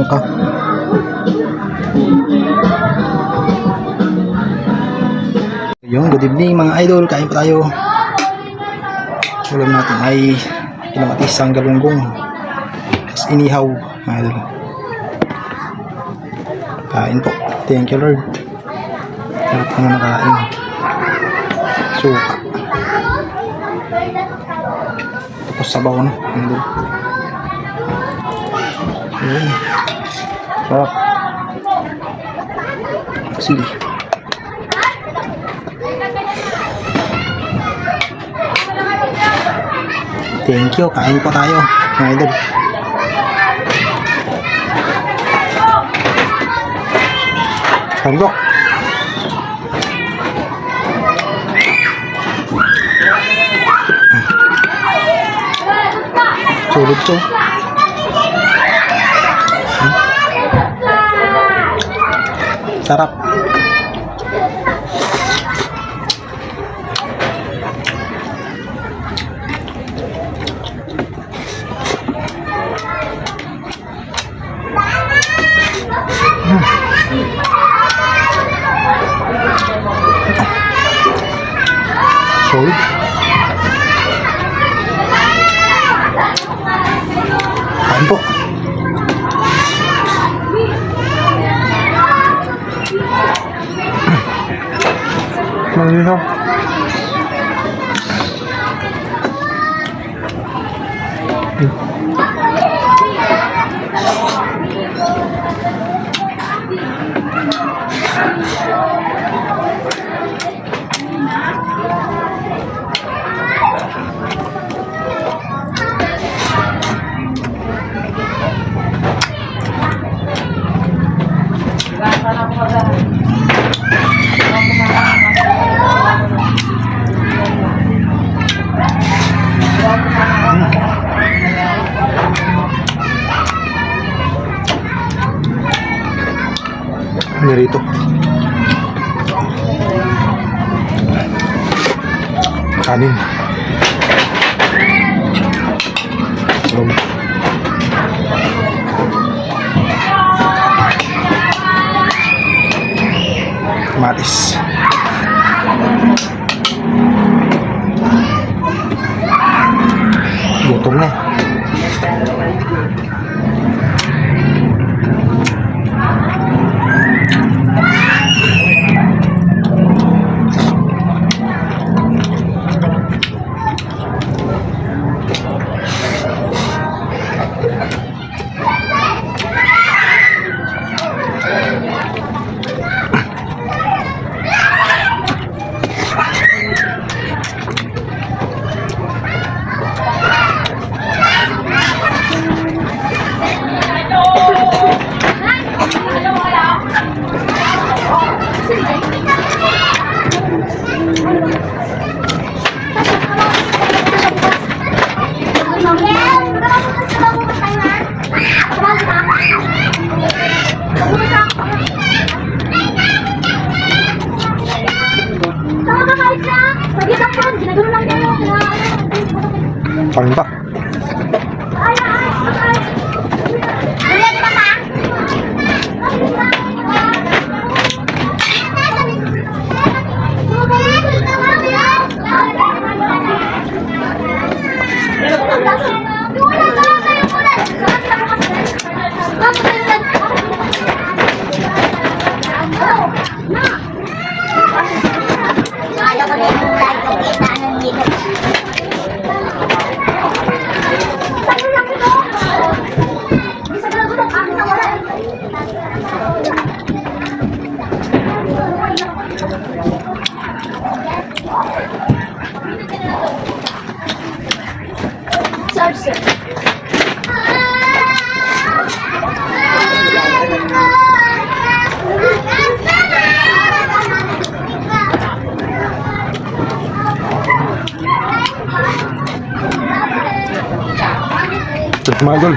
bangka. Yung good evening mga idol, kain pa tayo. Ulam natin ay kinamatis ang galunggong, tapos inihaw mga idol. Kain po, thank you Lord. Sarap na nakain. Suka, tapos sabaw na mga idol. Ayun, sarap. Sige. Thank you, kain po tayo mga idol. Kain po. Sulit to. Sarap. Solid. Kain po. Malinaw. Narito kanin, rum, kamatis, gutom na. Paling pa. Mga idol,